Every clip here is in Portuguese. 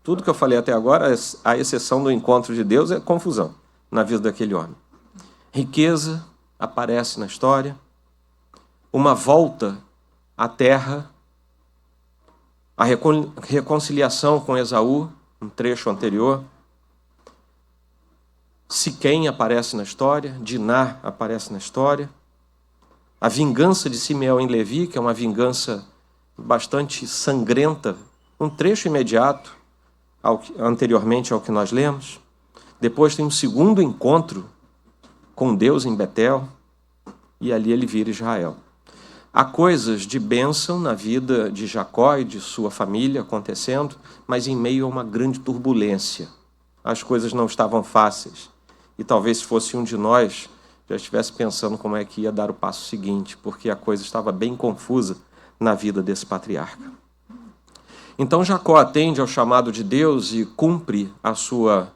Tudo que eu falei até agora, à exceção do encontro de Deus, é confusão na vida daquele homem. Riqueza aparece na história, uma volta à terra, a reconciliação com Esaú, um trecho anterior. Siquém aparece na história, Diná aparece na história. A vingança de Simeão em Levi, que é uma vingança bastante sangrenta, um trecho imediato anteriormente ao que nós lemos. Depois tem um segundo encontro com Deus em Betel, e ali ele vira Israel. Há coisas de bênção na vida de Jacó e de sua família acontecendo, mas em meio a uma grande turbulência. As coisas não estavam fáceis. E talvez se fosse um de nós, já estivesse pensando como é que ia dar o passo seguinte, porque a coisa estava bem confusa na vida desse patriarca. Então Jacó atende ao chamado de Deus e cumpre a sua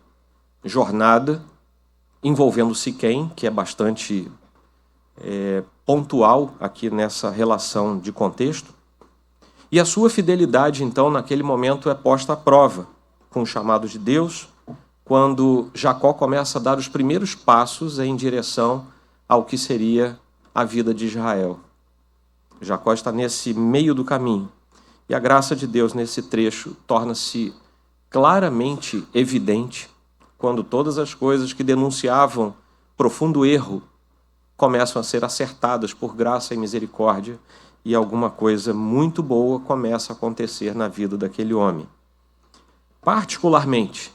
jornada, envolvendo Siquém, que é bastante pontual aqui nessa relação de contexto. E a sua fidelidade, então, naquele momento é posta à prova, com o chamado de Deus, quando Jacó começa a dar os primeiros passos em direção ao que seria a vida de Israel. Jacó está nesse meio do caminho. E a graça de Deus nesse trecho torna-se claramente evidente quando todas as coisas que denunciavam profundo erro começam a ser acertadas por graça e misericórdia e alguma coisa muito boa começa a acontecer na vida daquele homem. Particularmente,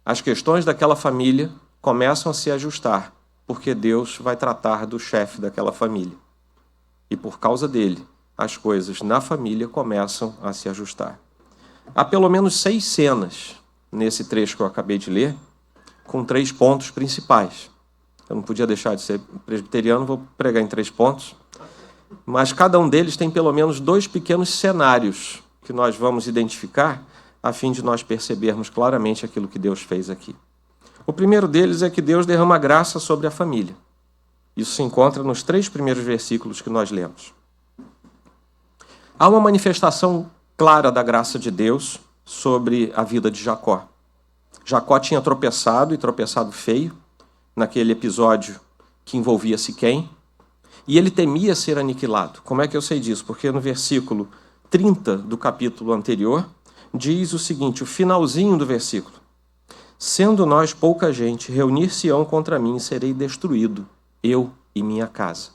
as questões daquela família começam a se ajustar, porque Deus vai tratar do chefe daquela família. E por causa dele, as coisas na família começam a se ajustar. Há pelo menos 6 cenas nesse trecho que eu acabei de ler, com 3 pontos principais. Eu não podia deixar de ser presbiteriano, vou pregar em 3 pontos. Mas cada um deles tem pelo menos 2 pequenos cenários que nós vamos identificar a fim de nós percebermos claramente aquilo que Deus fez aqui. O primeiro deles é que Deus derrama graça sobre a família. Isso se encontra nos 3 primeiros versículos que nós lemos. Há uma manifestação clara da graça de Deus sobre a vida de Jacó. Jacó tinha tropeçado, e tropeçado feio, naquele episódio que envolvia Siquém, e ele temia ser aniquilado. Como é que eu sei disso? Porque no versículo 30 do capítulo anterior, diz o seguinte, o finalzinho do versículo. Sendo nós pouca gente, reunir-se-ão contra mim e serei destruído, eu e minha casa.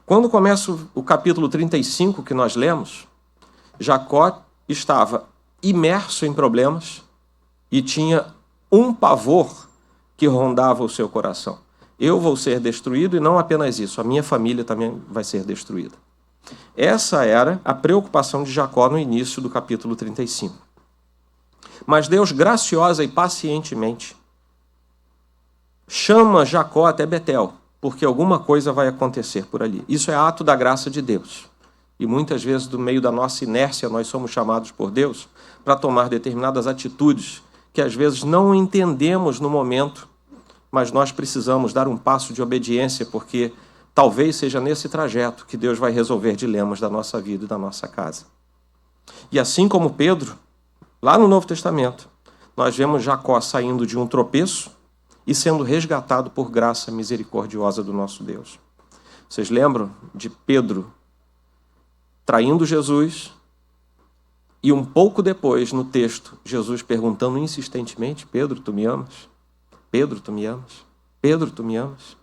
Quando começa o capítulo 35 que nós lemos, Jacó estava imerso em problemas e tinha um pavor que rondava o seu coração. Eu vou ser destruído e não apenas isso, a minha família também vai ser destruída. Essa era a preocupação de Jacó no início do capítulo 35. Mas Deus, graciosa e pacientemente, chama Jacó até Betel, porque alguma coisa vai acontecer por ali. Isso é ato da graça de Deus. E muitas vezes, do meio da nossa inércia, nós somos chamados por Deus para tomar determinadas atitudes que às vezes não entendemos no momento, mas nós precisamos dar um passo de obediência, porque talvez seja nesse trajeto que Deus vai resolver dilemas da nossa vida e da nossa casa. E assim como Pedro, lá no Novo Testamento, nós vemos Jacó saindo de um tropeço e sendo resgatado por graça misericordiosa do nosso Deus. Vocês lembram de Pedro traindo Jesus e um pouco depois, no texto, Jesus perguntando insistentemente, Pedro, tu me amas? Pedro, tu me amas? Pedro, tu me amas?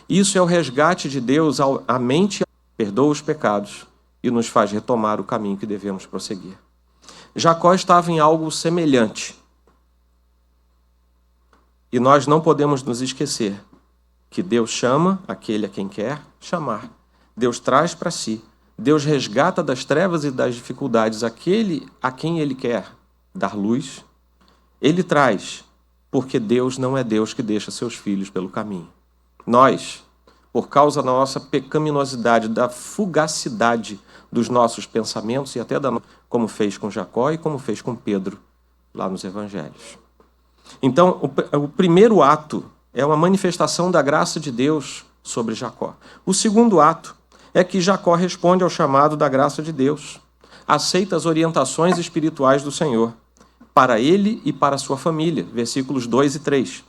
Isso é o resgate de Deus à mente, perdoa os pecados e nos faz retomar o caminho que devemos prosseguir. Jacó estava em algo semelhante. E nós não podemos nos esquecer que Deus chama aquele a quem quer chamar. Deus traz para si. Deus resgata das trevas e das dificuldades aquele a quem Ele quer dar luz. Ele traz, porque Deus não é Deus que deixa seus filhos pelo caminho. Nós, por causa da nossa pecaminosidade, da fugacidade dos nossos pensamentos e até como fez com Jacó e como fez com Pedro lá nos Evangelhos. Então, o primeiro ato é uma manifestação da graça de Deus sobre Jacó. O segundo ato é que Jacó responde ao chamado da graça de Deus, aceita as orientações espirituais do Senhor, para ele e para a sua família. Versículos 2 e 3.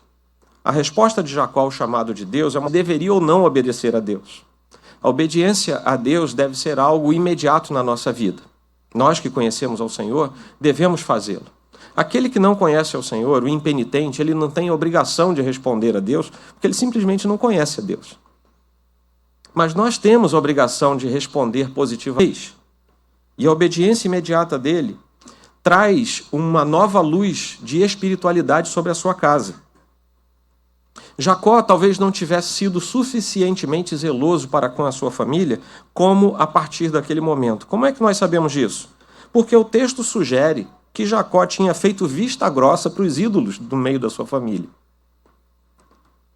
A resposta de Jacó ao chamado de Deus é uma deveria ou não obedecer a Deus. A obediência a Deus deve ser algo imediato na nossa vida. Nós que conhecemos ao Senhor, devemos fazê-lo. Aquele que não conhece ao Senhor, o impenitente, ele não tem a obrigação de responder a Deus, porque ele simplesmente não conhece a Deus. Mas nós temos a obrigação de responder positivamente. E a obediência imediata dele traz uma nova luz de espiritualidade sobre a sua casa. Jacó talvez não tivesse sido suficientemente zeloso para com a sua família, como a partir daquele momento. Como é que nós sabemos disso? Porque o texto sugere que Jacó tinha feito vista grossa para os ídolos do meio da sua família.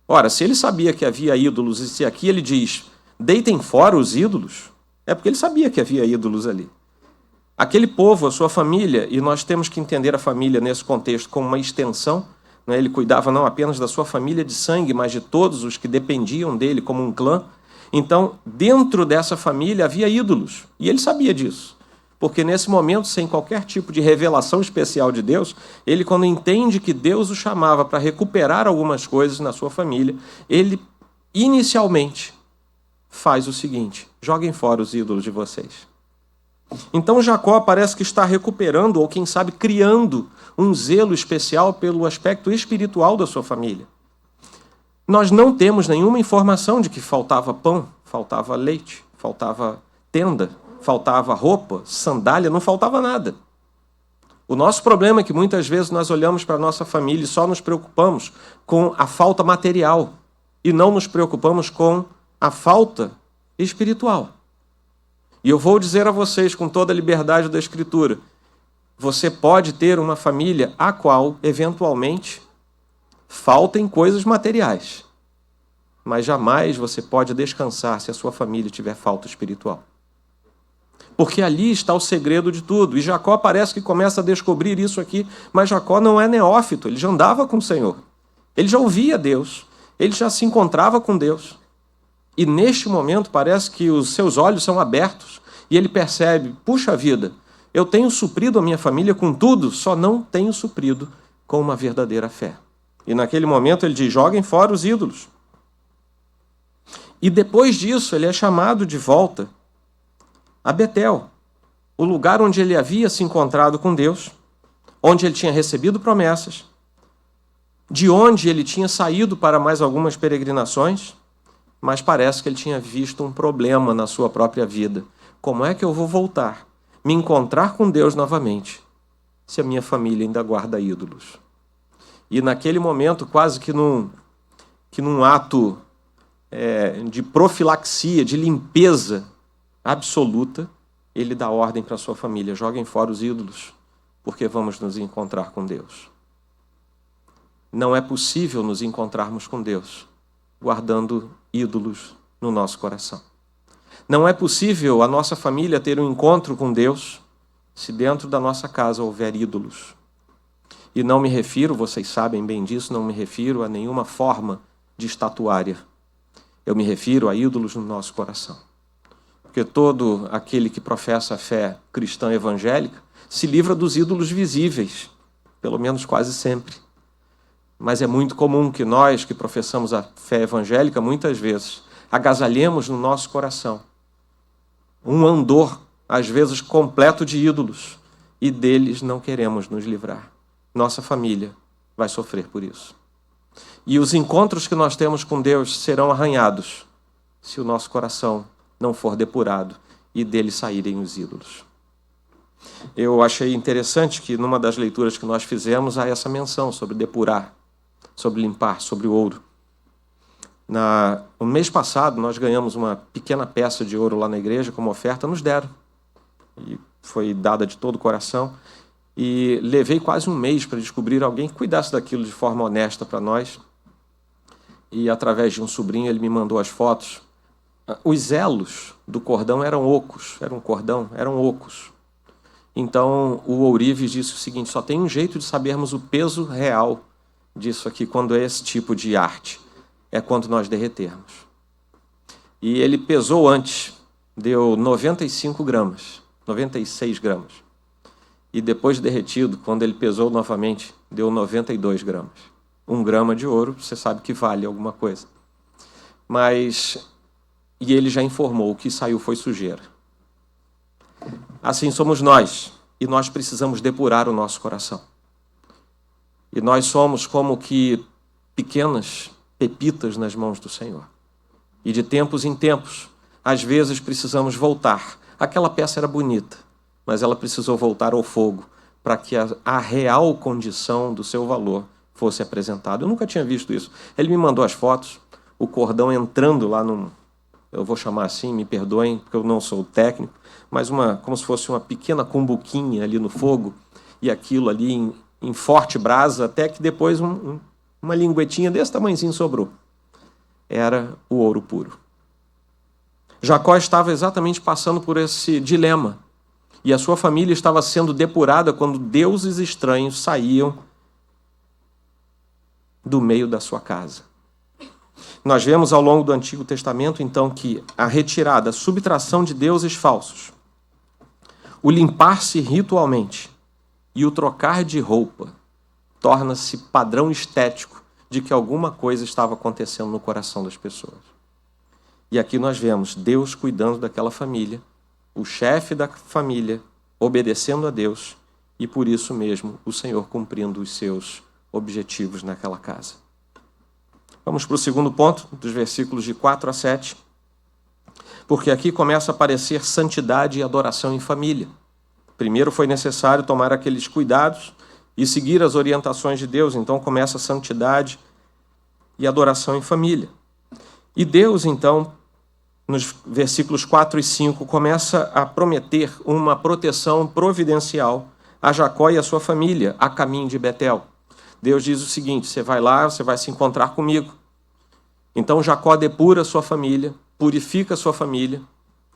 Ora, se ele sabia que havia ídolos, e se aqui ele diz, deitem fora os ídolos, é porque ele sabia que havia ídolos ali. Aquele povo, a sua família, e nós temos que entender a família nesse contexto como uma extensão, né? Ele cuidava não apenas da sua família de sangue, mas de todos os que dependiam dele como um clã. Então, dentro dessa família havia ídolos, e ele sabia disso. Porque nesse momento, sem qualquer tipo de revelação especial de Deus, ele, quando entende que Deus o chamava para recuperar algumas coisas na sua família, ele inicialmente faz o seguinte: joguem fora os ídolos de vocês. Então Jacó parece que está recuperando, ou quem sabe criando, um zelo especial pelo aspecto espiritual da sua família. Nós não temos nenhuma informação de que faltava pão, faltava leite, faltava tenda, faltava roupa, sandália, não faltava nada. O nosso problema é que muitas vezes nós olhamos para a nossa família e só nos preocupamos com a falta material e não nos preocupamos com a falta espiritual. E eu vou dizer a vocês com toda a liberdade da Escritura, você pode ter uma família a qual, eventualmente, faltem coisas materiais, mas jamais você pode descansar se a sua família tiver falta espiritual. Porque ali está o segredo de tudo. E Jacó parece que começa a descobrir isso aqui, mas Jacó não é neófito, ele já andava com o Senhor. Ele já ouvia Deus, ele já se encontrava com Deus. E neste momento parece que os seus olhos são abertos e ele percebe, puxa vida, eu tenho suprido a minha família com tudo, só não tenho suprido com uma verdadeira fé. E naquele momento ele diz, joguem fora os ídolos. E depois disso ele é chamado de volta a Betel, o lugar onde ele havia se encontrado com Deus, onde ele tinha recebido promessas, de onde ele tinha saído para mais algumas peregrinações, mas parece que ele tinha visto um problema na sua própria vida. Como é que eu vou voltar, me encontrar com Deus novamente, se a minha família ainda guarda ídolos? E naquele momento, quase que num ato de profilaxia, de limpeza absoluta, ele dá ordem para a sua família, joguem fora os ídolos, porque vamos nos encontrar com Deus. Não é possível nos encontrarmos com Deus guardando ídolos no nosso coração. Não é possível a nossa família ter um encontro com Deus se dentro da nossa casa houver ídolos. E não me refiro, vocês sabem bem disso, não me refiro a nenhuma forma de estatuária. Eu me refiro a ídolos no nosso coração. Porque todo aquele que professa a fé cristã evangélica se livra dos ídolos visíveis, pelo menos quase sempre. Mas é muito comum que nós, que professamos a fé evangélica, muitas vezes, agasalhemos no nosso coração um andor, às vezes completo de ídolos, e deles não queremos nos livrar. Nossa família vai sofrer por isso. E os encontros que nós temos com Deus serão arranhados se o nosso coração não for depurado e dele saírem os ídolos. Eu achei interessante que numa das leituras que nós fizemos há essa menção sobre depurar, sobre limpar, sobre o ouro. No mês passado nós ganhamos uma pequena peça de ouro lá na igreja como oferta, nos deram. E foi dada de todo o coração. E levei quase um mês para descobrir alguém que cuidasse daquilo de forma honesta para nós. E através de um sobrinho ele me mandou as fotos. Os elos do cordão eram ocos, eram ocos. Então o ourives disse o seguinte, só tem um jeito de sabermos o peso real disso aqui, quando é esse tipo de arte, é quando nós derretermos. E ele pesou antes, deu 95 gramas, 96 gramas. E depois derretido, quando ele pesou novamente, deu 92 gramas. 1 grama de ouro, você sabe que vale alguma coisa. E ele já informou, o que saiu foi sujeira. Assim somos nós, e nós precisamos depurar o nosso coração. E nós somos como que pequenas pepitas nas mãos do Senhor. E de tempos em tempos, às vezes precisamos voltar. Aquela peça era bonita, mas ela precisou voltar ao fogo para que a real condição do seu valor fosse apresentada. Eu nunca tinha visto isso. Ele me mandou as fotos, o cordão entrando lá eu vou chamar assim, me perdoem, porque eu não sou técnico, mas como se fosse uma pequena cumbuquinha ali no fogo, e aquilo ali em forte brasa, até que depois uma linguetinha desse tamanhozinho sobrou. Era o ouro puro. Jacó estava exatamente passando por esse dilema, e a sua família estava sendo depurada quando deuses estranhos saíam do meio da sua casa. Nós vemos ao longo do Antigo Testamento, então, que a retirada, a subtração de deuses falsos, o limpar-se ritualmente e o trocar de roupa torna-se padrão estético de que alguma coisa estava acontecendo no coração das pessoas. E aqui nós vemos Deus cuidando daquela família, o chefe da família obedecendo a Deus e, por isso mesmo, o Senhor cumprindo os seus objetivos naquela casa. Vamos para o segundo ponto, dos versículos de 4 a 7, porque aqui começa a aparecer santidade e adoração em família. Primeiro foi necessário tomar aqueles cuidados e seguir as orientações de Deus, então começa a santidade e adoração em família. E Deus, então, nos versículos 4 e 5, começa a prometer uma proteção providencial a Jacó e a sua família, a caminho de Betel. Deus diz o seguinte: você vai lá, você vai se encontrar comigo. Então Jacó depura a sua família, purifica a sua família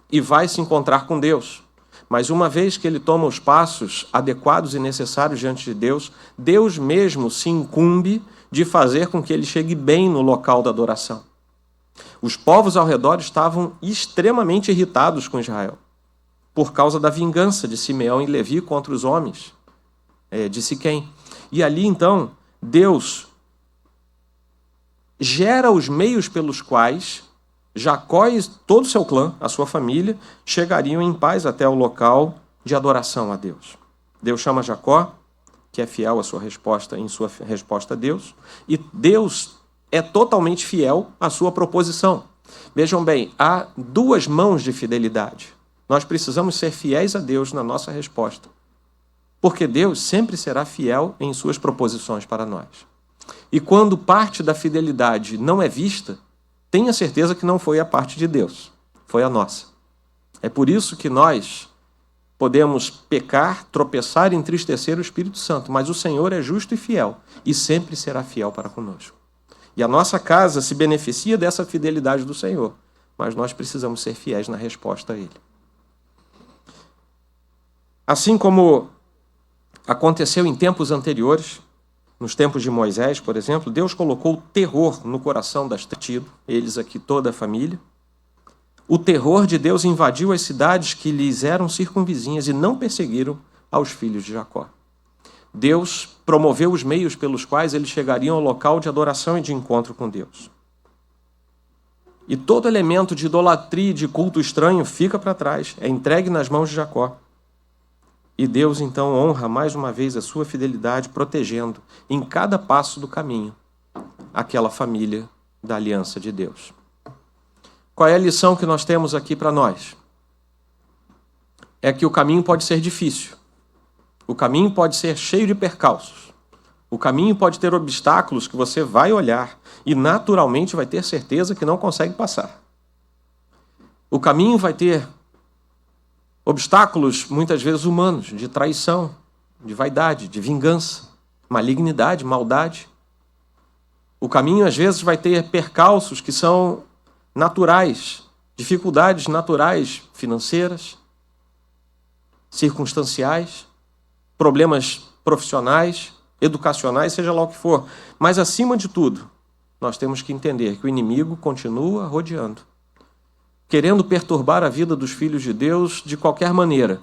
e vai se encontrar com Deus. Mas uma vez que ele toma os passos adequados e necessários diante de Deus, Deus mesmo se incumbe de fazer com que ele chegue bem no local da adoração. Os povos ao redor estavam extremamente irritados com Israel, por causa da vingança de Simeão e Levi contra os homens de Siquém. E ali, então, Deus gera os meios pelos quais Jacó e todo o seu clã, a sua família, chegariam em paz até o local de adoração a Deus. Deus chama Jacó, que é fiel à sua resposta, em sua resposta a Deus, e Deus é totalmente fiel à sua proposição. Vejam bem, há duas mãos de fidelidade. Nós precisamos ser fiéis a Deus na nossa resposta, porque Deus sempre será fiel em suas proposições para nós. E quando parte da fidelidade não é vista, tenha certeza que não foi a parte de Deus, foi a nossa. É por isso que nós podemos pecar, tropeçar e entristecer o Espírito Santo, mas o Senhor é justo e fiel, e sempre será fiel para conosco. E a nossa casa se beneficia dessa fidelidade do Senhor, mas nós precisamos ser fiéis na resposta a Ele. Assim como aconteceu em tempos anteriores, nos tempos de Moisés, por exemplo, Deus colocou terror no coração das tribos, eles aqui, toda a família. O terror de Deus invadiu as cidades que lhes eram circunvizinhas e não perseguiram aos filhos de Jacó. Deus promoveu os meios pelos quais eles chegariam ao local de adoração e de encontro com Deus. E todo elemento de idolatria e de culto estranho fica para trás, é entregue nas mãos de Jacó. E Deus, então, honra mais uma vez a sua fidelidade, protegendo em cada passo do caminho aquela família da aliança de Deus. Qual é a lição que nós temos aqui para nós? É que o caminho pode ser difícil. O caminho pode ser cheio de percalços. O caminho pode ter obstáculos que você vai olhar e naturalmente vai ter certeza que não consegue passar. O caminho vai ter obstáculos, muitas vezes humanos, de traição, de vaidade, de vingança, malignidade, maldade. O caminho, às vezes, vai ter percalços que são naturais, dificuldades naturais, financeiras, circunstanciais, problemas profissionais, educacionais, seja lá o que for. Mas, acima de tudo, nós temos que entender que o inimigo continua rodeando, querendo perturbar a vida dos filhos de Deus de qualquer maneira.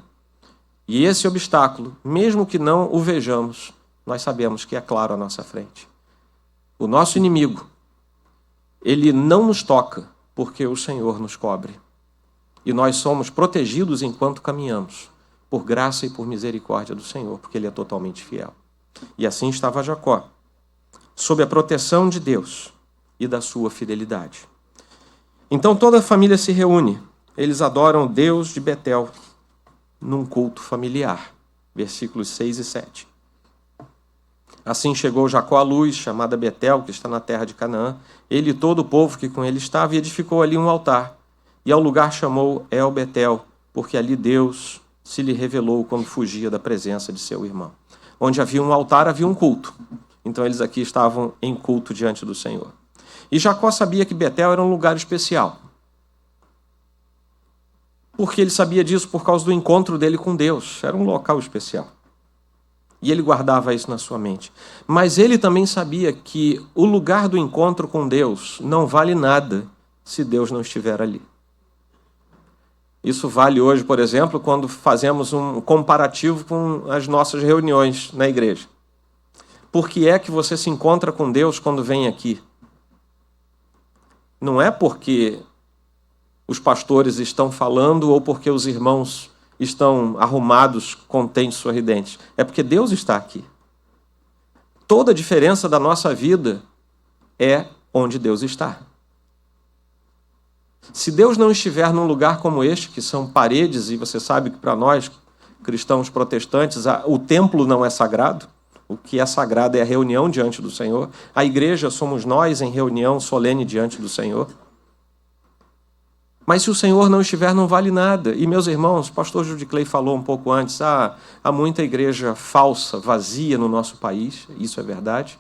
E esse obstáculo, mesmo que não o vejamos, nós sabemos que é claro à nossa frente. O nosso inimigo, ele não nos toca porque o Senhor nos cobre. E nós somos protegidos enquanto caminhamos, por graça e por misericórdia do Senhor, porque Ele é totalmente fiel. E assim estava Jacó, sob a proteção de Deus e da sua fidelidade. Então toda a família se reúne. Eles adoram o Deus de Betel num culto familiar. Versículos 6 e 7. Assim chegou Jacó à luz, chamada Betel, que está na terra de Canaã. Ele e todo o povo que com ele estava, e edificou ali um altar. E ao lugar chamou El Betel, porque ali Deus se lhe revelou quando fugia da presença de seu irmão. Onde havia um altar, havia um culto. Então eles aqui estavam em culto diante do Senhor. E Jacó sabia que Betel era um lugar especial. Porque ele sabia disso por causa do encontro dele com Deus. Era um local especial. E ele guardava isso na sua mente. Mas ele também sabia que o lugar do encontro com Deus não vale nada se Deus não estiver ali. Isso vale hoje, por exemplo, quando fazemos um comparativo com as nossas reuniões na igreja. Por que é que você se encontra com Deus quando vem aqui? Não é porque os pastores estão falando ou porque os irmãos estão arrumados, contentes, sorridentes. É porque Deus está aqui. Toda a diferença da nossa vida é onde Deus está. Se Deus não estiver num lugar como este, que são paredes, e você sabe que para nós, cristãos protestantes, o templo não é sagrado, o que é sagrado é a reunião diante do Senhor, a igreja somos nós em reunião solene diante do Senhor. Mas se o Senhor não estiver, não vale nada. E, meus irmãos, o pastor Judy Clay falou um pouco antes, há muita igreja falsa, vazia no nosso país, isso é verdade,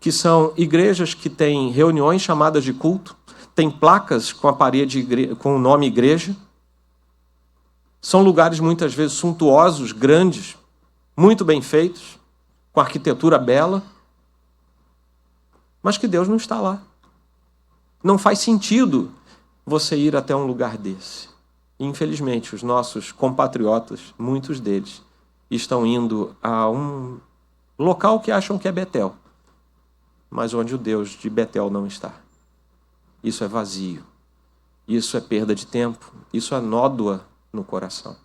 que são igrejas que têm reuniões chamadas de culto, tem placas com a parede com o nome igreja. São lugares muitas vezes suntuosos, grandes, muito bem feitos, com arquitetura bela, mas que Deus não está lá. Não faz sentido você ir até um lugar desse. Infelizmente, os nossos compatriotas, muitos deles, estão indo a um local que acham que é Betel, mas onde o Deus de Betel não está. Isso é vazio, isso é perda de tempo, isso é nódoa no coração.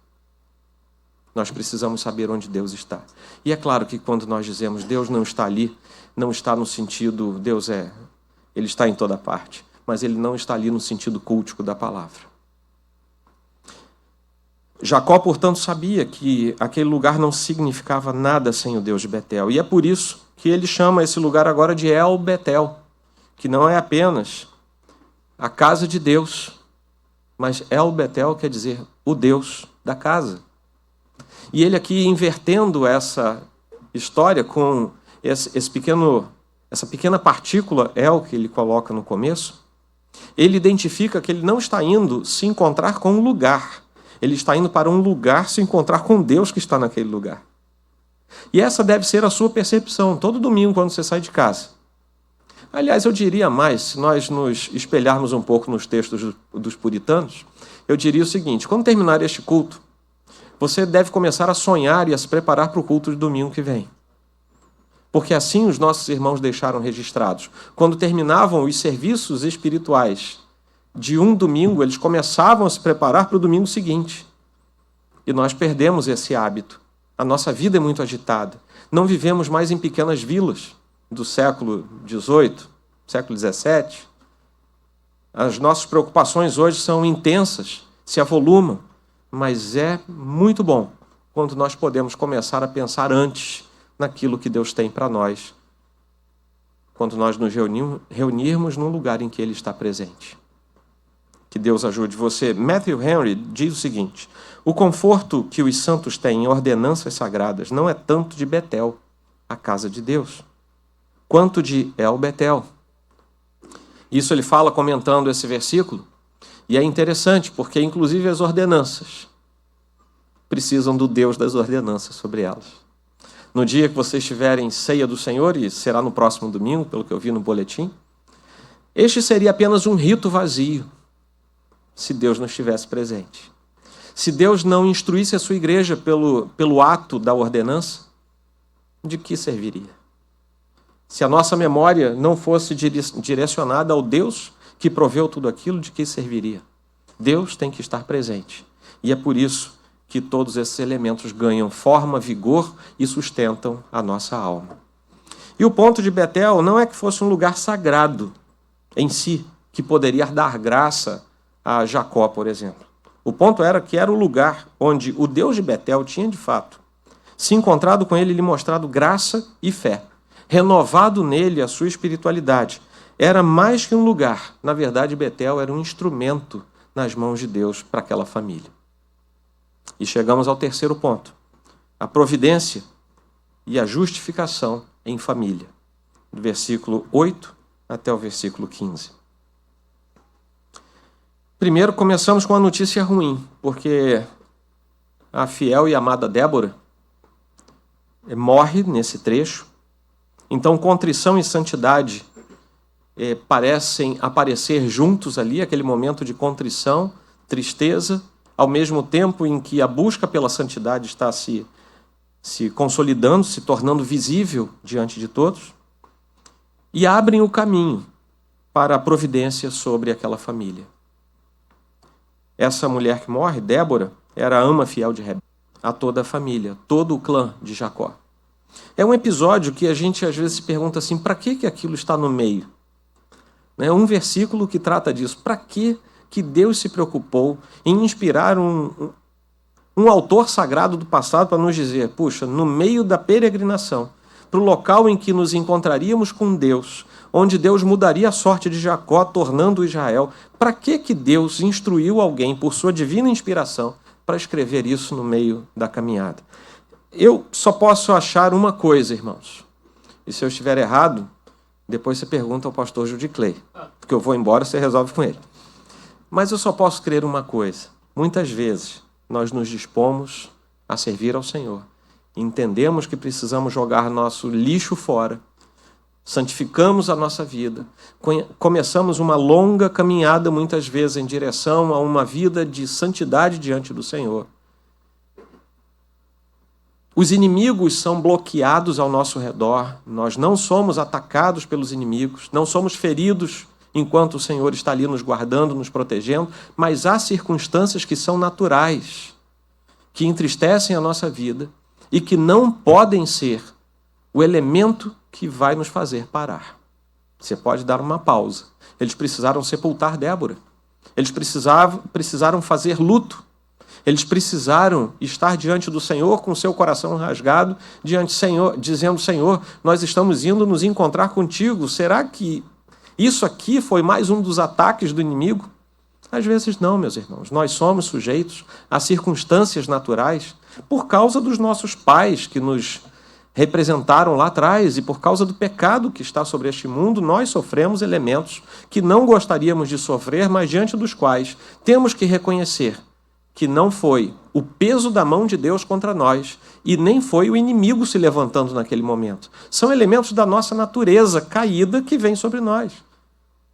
Nós precisamos saber onde Deus está. E é claro que quando nós dizemos Deus não está ali, não está no sentido, Ele está em toda parte, mas Ele não está ali no sentido cultico da palavra. Jacó, portanto, sabia que aquele lugar não significava nada sem o Deus de Betel, e é por isso que ele chama esse lugar agora de El Betel, que não é apenas a casa de Deus, mas El Betel quer dizer o Deus da casa. E ele aqui invertendo essa história com essa pequena partícula El que ele coloca no começo, ele identifica que ele não está indo se encontrar com um lugar, ele está indo para um lugar se encontrar com Deus que está naquele lugar. E essa deve ser a sua percepção todo domingo quando você sai de casa. Aliás, eu diria mais, se nós nos espelharmos um pouco nos textos dos puritanos, eu diria o seguinte: quando terminar este culto, você deve começar a sonhar e a se preparar para o culto de domingo que vem. Porque assim os nossos irmãos deixaram registrados. Quando terminavam os serviços espirituais de um domingo, eles começavam a se preparar para o domingo seguinte. E nós perdemos esse hábito. A nossa vida é muito agitada. Não vivemos mais em pequenas vilas do século XVIII, século XVII. As nossas preocupações hoje são intensas, se avolumam, mas é muito bom quando nós podemos começar a pensar antes naquilo que Deus tem para nós, quando nós nos reunirmos num lugar em que Ele está presente. Que Deus ajude você. Matthew Henry diz o seguinte: o conforto que os santos têm em ordenanças sagradas não é tanto de Betel, a casa de Deus, quanto de El Betel. Isso ele fala comentando esse versículo, e é interessante, porque inclusive as ordenanças precisam do Deus das ordenanças sobre elas. No dia que vocês tiverem ceia do Senhor, e será no próximo domingo, pelo que eu vi no boletim, este seria apenas um rito vazio, se Deus não estivesse presente. se Deus não instruísse a sua igreja pelo ato da ordenança, de que serviria? Se a nossa memória não fosse direcionada ao Deus que proveu tudo aquilo, de que serviria? Deus tem que estar presente. E é por isso que todos esses elementos ganham forma, vigor e sustentam a nossa alma. E o ponto de Betel não é que fosse um lugar sagrado em si, que poderia dar graça a Jacó, por exemplo. O ponto era que era o lugar onde o Deus de Betel tinha, de fato, se encontrado com ele e lhe mostrado graça e fé, renovado nele a sua espiritualidade. Era mais que um lugar. Na verdade, Betel era um instrumento nas mãos de Deus para aquela família. E chegamos ao terceiro ponto. A providência e a justificação em família. Do versículo 8 até o versículo 15. Primeiro, começamos com a notícia ruim, porque a fiel e amada Débora morre nesse trecho. Então, contrição e santidade parecem aparecer juntos ali, aquele momento de contrição, tristeza, ao mesmo tempo em que a busca pela santidade está se consolidando, se tornando visível diante de todos, e abrem o caminho para a providência sobre aquela família. Essa mulher que morre, Débora, era a ama fiel de Rebeca, a toda a família, todo o clã de Jacó. É um episódio que a gente às vezes se pergunta assim, para que aquilo está no meio? É um versículo que trata disso. Para que Deus se preocupou em inspirar um autor sagrado do passado para nos dizer, puxa, no meio da peregrinação, para o local em que nos encontraríamos com Deus, onde Deus mudaria a sorte de Jacó, tornando Israel, para que Deus instruiu alguém por sua divina inspiração para escrever isso no meio da caminhada? Eu só posso achar uma coisa, irmãos. E se eu estiver errado, depois você pergunta ao pastor Judy Clay, porque eu vou embora, você resolve com ele. Mas eu só posso crer uma coisa. Muitas vezes nós nos dispomos a servir ao Senhor. Entendemos que precisamos jogar nosso lixo fora. Santificamos a nossa vida. Começamos uma longa caminhada, muitas vezes, em direção a uma vida de santidade diante do Senhor. Os inimigos são bloqueados ao nosso redor. Nós não somos atacados pelos inimigos, não somos feridos enquanto o Senhor está ali nos guardando, nos protegendo, mas há circunstâncias que são naturais, que entristecem a nossa vida e que não podem ser o elemento que vai nos fazer parar. Você pode dar uma pausa. Eles precisaram sepultar Débora. Eles precisaram fazer luto. Eles precisaram estar diante do Senhor com seu coração rasgado, diante do Senhor, dizendo, Senhor, nós estamos indo nos encontrar contigo. Será que isso aqui foi mais um dos ataques do inimigo? Às vezes não, meus irmãos. Nós somos sujeitos a circunstâncias naturais por causa dos nossos pais que nos representaram lá atrás e por causa do pecado que está sobre este mundo, nós sofremos elementos que não gostaríamos de sofrer, mas diante dos quais temos que reconhecer que não foi o peso da mão de Deus contra nós e nem foi o inimigo se levantando naquele momento. São elementos da nossa natureza caída que vem sobre nós.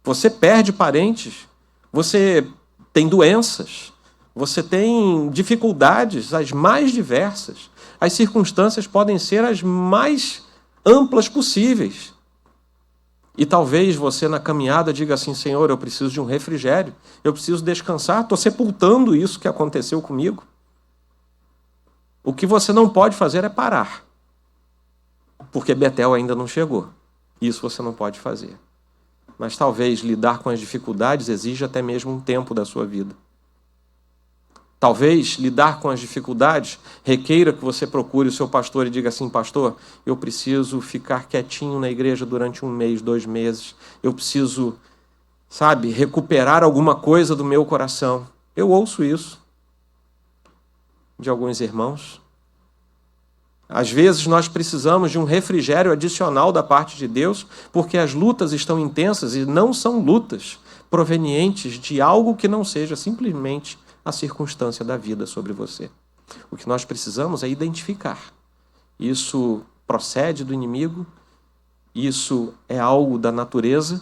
Você perde parentes, você tem doenças, você tem dificuldades as mais diversas. As circunstâncias podem ser as mais amplas possíveis. E talvez você na caminhada diga assim, Senhor, eu preciso de um refrigério, eu preciso descansar, estou sepultando isso que aconteceu comigo. O que você não pode fazer é parar, porque Betel ainda não chegou. Isso você não pode fazer. Mas talvez lidar com as dificuldades exija até mesmo um tempo da sua vida. Talvez lidar com as dificuldades requeira que você procure o seu pastor e diga assim, pastor, eu preciso ficar quietinho na igreja durante 1 mês, 2 meses. Eu preciso, recuperar alguma coisa do meu coração. Eu ouço isso de alguns irmãos. Às vezes nós precisamos de um refrigério adicional da parte de Deus, porque as lutas estão intensas e não são lutas provenientes de algo que não seja simplesmente a circunstância da vida sobre você. O que nós precisamos é identificar. Isso procede do inimigo, isso é algo da natureza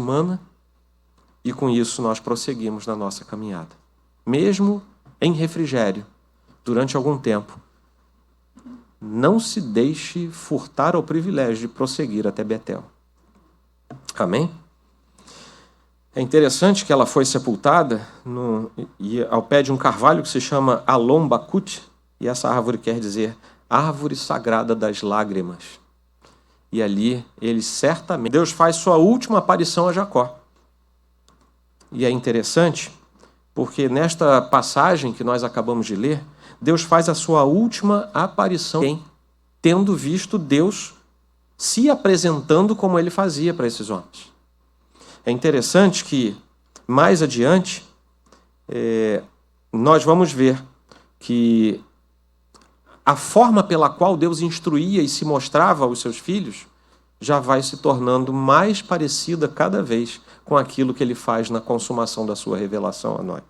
humana, e com isso nós prosseguimos na nossa caminhada. Mesmo em refrigério durante algum tempo, não se deixe furtar ao privilégio de prosseguir até Betel. Amém? É interessante que ela foi sepultada ao pé de um carvalho que se chama Alon Bakut, e essa árvore quer dizer árvore sagrada das lágrimas. E ali, Deus faz sua última aparição a Jacó. E é interessante, porque nesta passagem que nós acabamos de ler, Deus faz a sua última aparição, tendo visto Deus se apresentando como ele fazia para esses homens. É interessante que, mais adiante, nós vamos ver que a forma pela qual Deus instruía e se mostrava aos seus filhos já vai se tornando mais parecida cada vez com aquilo que ele faz na consumação da sua revelação a nós.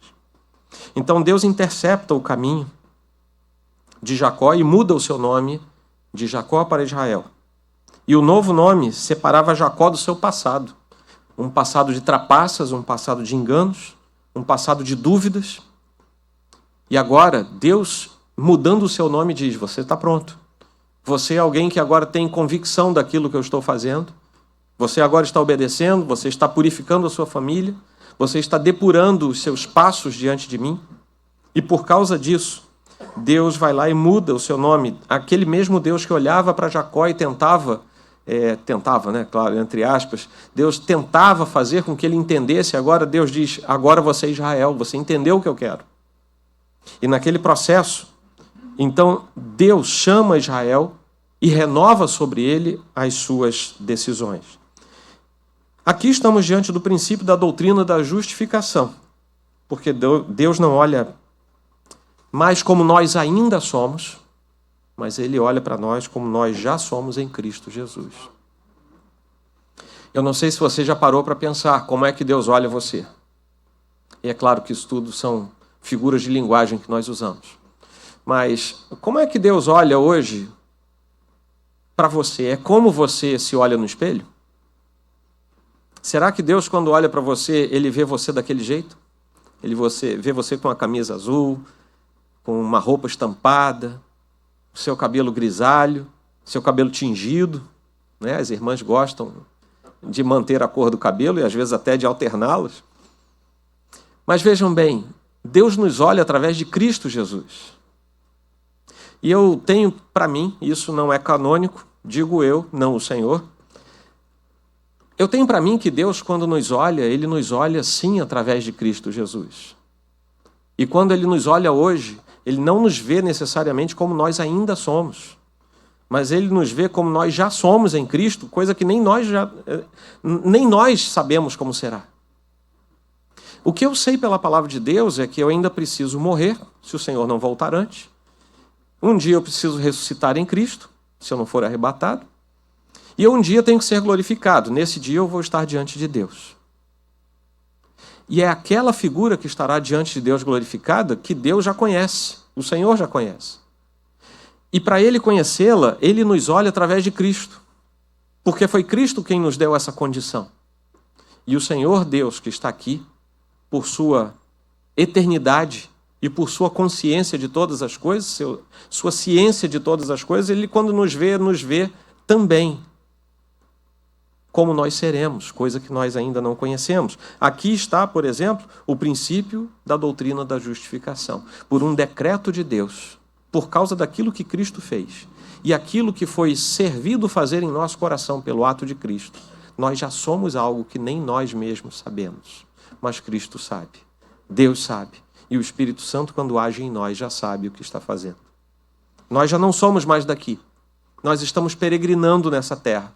Então Deus intercepta o caminho de Jacó e muda o seu nome de Jacó para Israel. E o novo nome separava Jacó do seu passado. Um passado de trapaças, um passado de enganos, um passado de dúvidas. E agora, Deus, mudando o seu nome, diz: você está pronto. Você é alguém que agora tem convicção daquilo que eu estou fazendo. Você agora está obedecendo, você está purificando a sua família, você está depurando os seus passos diante de mim. E por causa disso, Deus vai lá e muda o seu nome. Aquele mesmo Deus que olhava para Jacó e tentava, né, claro, entre aspas, Deus tentava fazer com que ele entendesse, agora Deus diz: agora você é Israel, você entendeu o que eu quero. E naquele processo, então Deus chama Israel e renova sobre ele as suas decisões. Aqui estamos diante do princípio da doutrina da justificação, porque Deus não olha mais como nós ainda somos, mas ele olha para nós como nós já somos em Cristo Jesus. Eu não sei se você já parou para pensar como é que Deus olha você. E é claro que isso tudo são figuras de linguagem que nós usamos. Mas como é que Deus olha hoje para você? É como você se olha no espelho? Será que Deus, quando olha para você, ele vê você daquele jeito? Ele vê você com a camisa azul, com uma roupa estampada, seu cabelo grisalho, seu cabelo tingido, né? As irmãs gostam de manter a cor do cabelo e às vezes até de alterná-los. Mas vejam bem, Deus nos olha através de Cristo Jesus. E eu tenho para mim, isso não é canônico, digo eu, não o Senhor. Eu tenho para mim que Deus, quando nos olha, ele nos olha sim através de Cristo Jesus. E quando ele nos olha hoje, ele não nos vê necessariamente como nós ainda somos, mas ele nos vê como nós já somos em Cristo, coisa que nem nós sabemos como será. O que eu sei pela palavra de Deus é que eu ainda preciso morrer, se o Senhor não voltar antes. Um dia eu preciso ressuscitar em Cristo, se eu não for arrebatado. E um dia tenho que ser glorificado. Nesse dia eu vou estar diante de Deus. E é aquela figura que estará diante de Deus glorificada que Deus já conhece, o Senhor já conhece. E para ele conhecê-la, ele nos olha através de Cristo. Porque foi Cristo quem nos deu essa condição. E o Senhor Deus que está aqui, por sua eternidade e por sua consciência de todas as coisas, sua ciência de todas as coisas, ele quando nos vê também como nós seremos, coisa que nós ainda não conhecemos. Aqui está, por exemplo, o princípio da doutrina da justificação. Por um decreto de Deus, por causa daquilo que Cristo fez e aquilo que foi servido fazer em nosso coração pelo ato de Cristo, nós já somos algo que nem nós mesmos sabemos, mas Cristo sabe, Deus sabe, e o Espírito Santo, quando age em nós, já sabe o que está fazendo. Nós já não somos mais daqui, nós estamos peregrinando nessa terra.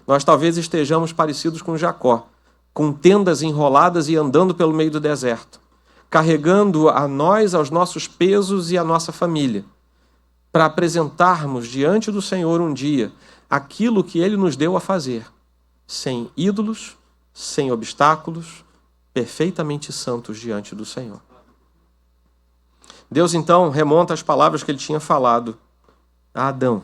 Nós talvez estejamos parecidos com Jacó, com tendas enroladas e andando pelo meio do deserto, carregando a nós, aos nossos pesos e a nossa família, para apresentarmos diante do Senhor um dia aquilo que Ele nos deu a fazer, sem ídolos, sem obstáculos, perfeitamente santos diante do Senhor. Deus então remonta as palavras que Ele tinha falado a Adão.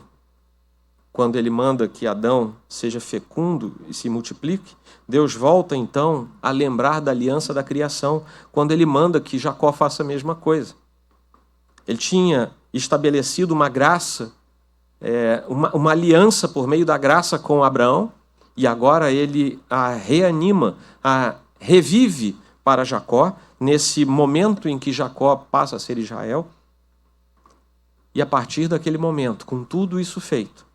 Quando ele manda que Adão seja fecundo e se multiplique, Deus volta então a lembrar da aliança da criação, quando ele manda que Jacó faça a mesma coisa. Ele tinha estabelecido uma graça, uma aliança por meio da graça com Abraão, e agora ele a reanima, a revive para Jacó, nesse momento em que Jacó passa a ser Israel. E a partir daquele momento, com tudo isso feito,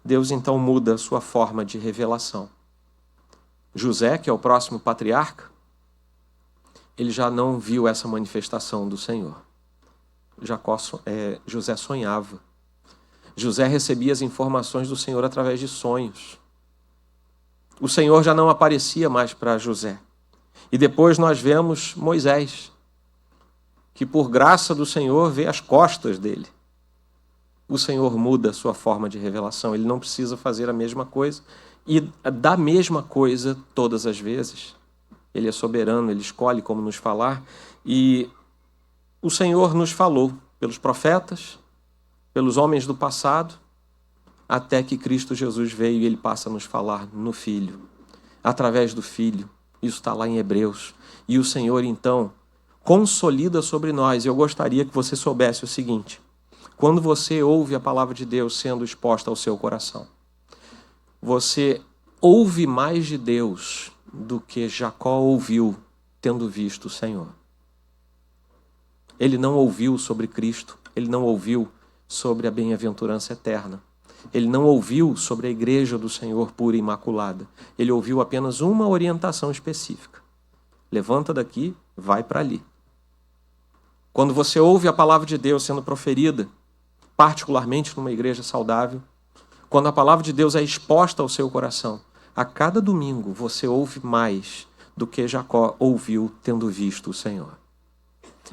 Deus então muda a sua forma de revelação. José, que é o próximo patriarca, ele já não viu essa manifestação do Senhor. José sonhava. José recebia as informações do Senhor através de sonhos. O Senhor já não aparecia mais para José. E depois nós vemos Moisés, que por graça do Senhor vê as costas dele. O Senhor muda a sua forma de revelação. Ele não precisa fazer a mesma coisa e da mesma coisa todas as vezes. Ele é soberano, ele escolhe como nos falar. E o Senhor nos falou pelos profetas, pelos homens do passado, até que Cristo Jesus veio e ele passa a nos falar no Filho, através do Filho. Isso está lá em Hebreus. E o Senhor, então, consolida sobre nós. Eu gostaria que você soubesse o seguinte: quando você ouve a palavra de Deus sendo exposta ao seu coração, você ouve mais de Deus do que Jacó ouviu tendo visto o Senhor. Ele não ouviu sobre Cristo, ele não ouviu sobre a bem-aventurança eterna. Ele não ouviu sobre a igreja do Senhor pura e imaculada. Ele ouviu apenas uma orientação específica. Levanta daqui, vai para ali. Quando você ouve a palavra de Deus sendo proferida, particularmente numa igreja saudável, quando a palavra de Deus é exposta ao seu coração, a cada domingo você ouve mais do que Jacó ouviu tendo visto o Senhor.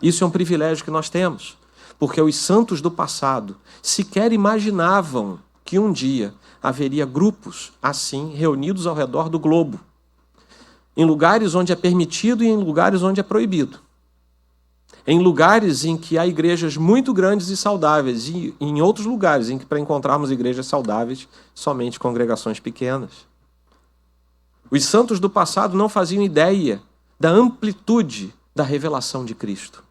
Isso é um privilégio que nós temos, porque os santos do passado sequer imaginavam que um dia haveria grupos assim reunidos ao redor do globo, em lugares onde é permitido e em lugares onde é proibido. Em lugares em que há igrejas muito grandes e saudáveis, e em outros lugares em que, para encontrarmos igrejas saudáveis, somente congregações pequenas. Os santos do passado não faziam ideia da amplitude da revelação de Cristo.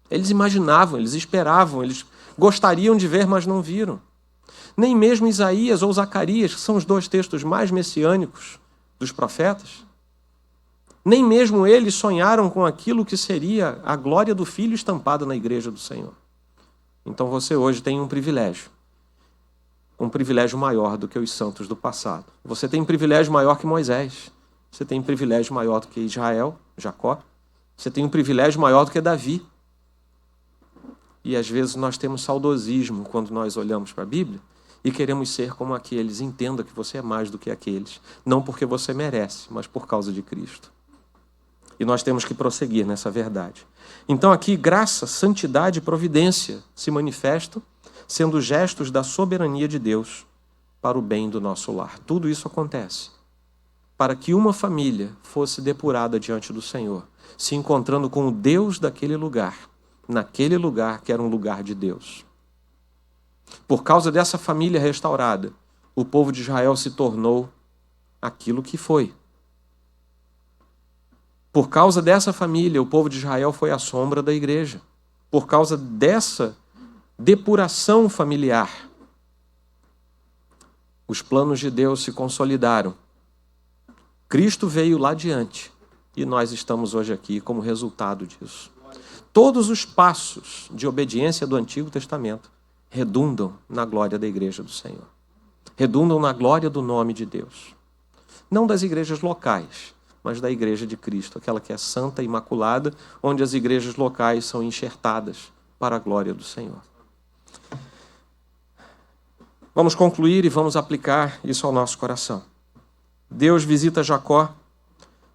Eles imaginavam, eles esperavam, eles gostariam de ver, mas não viram. Nem mesmo Isaías ou Zacarias, que são os dois textos mais messiânicos dos profetas, nem mesmo eles sonharam com aquilo que seria a glória do Filho estampada na igreja do Senhor. Então você hoje tem um privilégio maior do que os santos do passado. Você tem um privilégio maior que Moisés. Você tem um privilégio maior do que Israel, Jacó. Você tem um privilégio maior do que Davi. E às vezes nós temos saudosismo quando nós olhamos para a Bíblia e queremos ser como aqueles. Entenda que você é mais do que aqueles. Não porque você merece, mas por causa de Cristo. E nós temos que prosseguir nessa verdade. Então aqui, graça, santidade e providência se manifestam, sendo gestos da soberania de Deus para o bem do nosso lar. Tudo isso acontece para que uma família fosse depurada diante do Senhor, se encontrando com o Deus daquele lugar, naquele lugar que era um lugar de Deus. Por causa dessa família restaurada, o povo de Israel se tornou aquilo que foi. Por causa dessa família, o povo de Israel foi a sombra da igreja. Por causa dessa depuração familiar, os planos de Deus se consolidaram. Cristo veio lá adiante e nós estamos hoje aqui como resultado disso. Todos os passos de obediência do Antigo Testamento redundam na glória da igreja do Senhor. Redundam na glória do nome de Deus. Não das igrejas locais, mas da igreja de Cristo, aquela que é santa e imaculada, onde as igrejas locais são enxertadas para a glória do Senhor. Vamos concluir e vamos aplicar isso ao nosso coração. Deus visita Jacó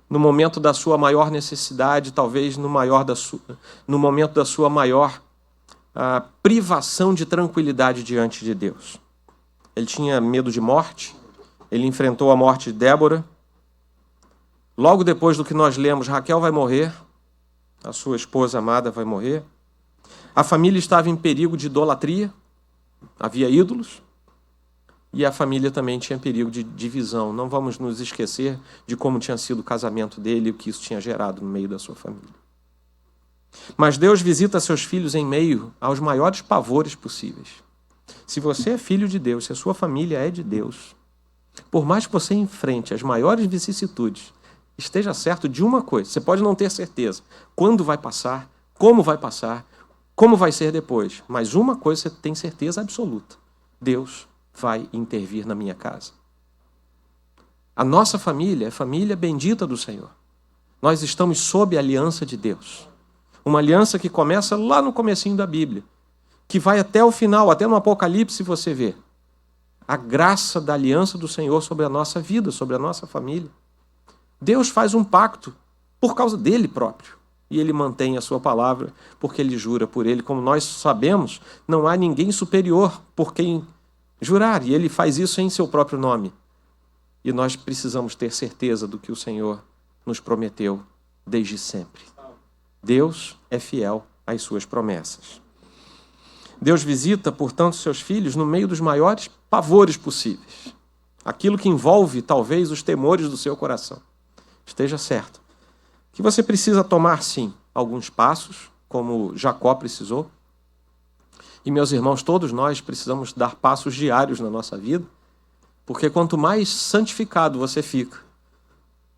no momento da sua maior necessidade, talvez no momento da sua maior privação de tranquilidade diante de Deus. Ele tinha medo de morte, ele enfrentou a morte de Débora. Logo depois do que nós lemos, Raquel vai morrer, a sua esposa amada vai morrer. A família estava em perigo de idolatria, havia ídolos, e a família também tinha perigo de divisão. Não vamos nos esquecer de como tinha sido o casamento dele e o que isso tinha gerado no meio da sua família. Mas Deus visita seus filhos em meio aos maiores pavores possíveis. Se você é filho de Deus, se a sua família é de Deus, por mais que você enfrente as maiores vicissitudes, esteja certo de uma coisa: você pode não ter certeza quando vai passar, como vai ser depois, mas uma coisa você tem certeza absoluta: Deus vai intervir na minha casa. A nossa família é a família bendita do Senhor. Nós estamos sob a aliança de Deus. Uma aliança que começa lá no comecinho da Bíblia, que vai até o final, até no Apocalipse você vê a graça da aliança do Senhor sobre a nossa vida, sobre a nossa família. Deus faz um pacto por causa dele próprio. E ele mantém a sua palavra porque ele jura por ele. Como nós sabemos, não há ninguém superior por quem jurar. E ele faz isso em seu próprio nome. E nós precisamos ter certeza do que o Senhor nos prometeu desde sempre. Deus é fiel às suas promessas. Deus visita, portanto, seus filhos no meio dos maiores pavores possíveis. Aquilo que envolve, talvez, os temores do seu coração. Esteja certo que você precisa tomar, sim, alguns passos, como Jacó precisou. E, meus irmãos, todos nós precisamos dar passos diários na nossa vida, porque quanto mais santificado você fica,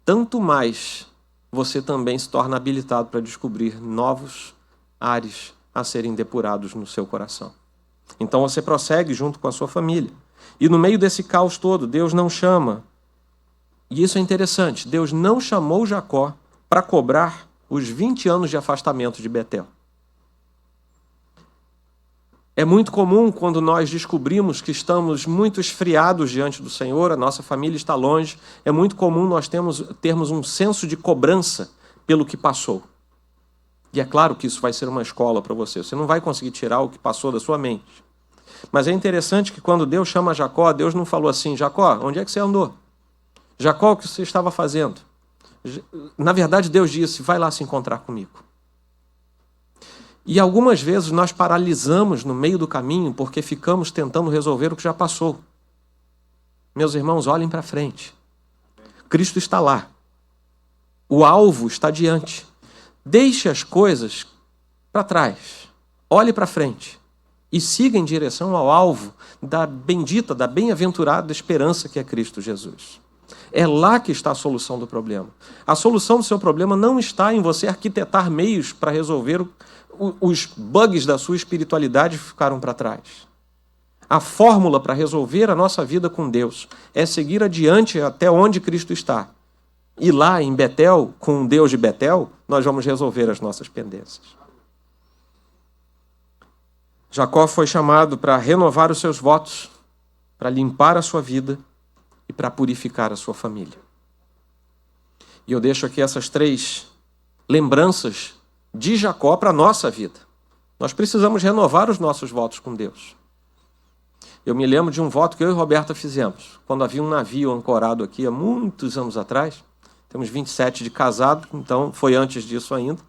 tanto mais você também se torna habilitado para descobrir novos ares a serem depurados no seu coração. Então você prossegue junto com a sua família. E no meio desse caos todo, Deus não chama. E isso é interessante. Deus não chamou Jacó para cobrar os 20 anos de afastamento de Betel. É muito comum quando nós descobrimos que estamos muito esfriados diante do Senhor, a nossa família está longe, é muito comum nós termos um senso de cobrança pelo que passou. E é claro que isso vai ser uma escola para você. Você não vai conseguir tirar o que passou da sua mente. Mas é interessante que quando Deus chama Jacó, Deus não falou assim: Jacó, onde é que você andou? Jacó, o que você estava fazendo? Na verdade, Deus disse: vai lá se encontrar comigo. E algumas vezes nós paralisamos no meio do caminho porque ficamos tentando resolver o que já passou. Meus irmãos, olhem para frente. Cristo está lá. O alvo está diante. Deixe as coisas para trás. Olhe para frente. E siga em direção ao alvo da bendita, da bem-aventurada esperança que é Cristo Jesus. É lá que está a solução do problema. A solução do seu problema não está em você arquitetar meios para resolver os bugs da sua espiritualidade que ficaram para trás. A fórmula para resolver a nossa vida com Deus é seguir adiante até onde Cristo está. E lá em Betel, com o Deus de Betel, nós vamos resolver as nossas pendências. Jacó foi chamado para renovar os seus votos, para limpar a sua vida e para purificar a sua família. E eu deixo aqui essas 3 lembranças de Jacó para a nossa vida. Nós precisamos renovar os nossos votos com Deus. Eu me lembro de um voto que eu e Roberta fizemos, quando havia um navio ancorado aqui há muitos anos atrás. Temos 27 de casado, então foi antes disso ainda.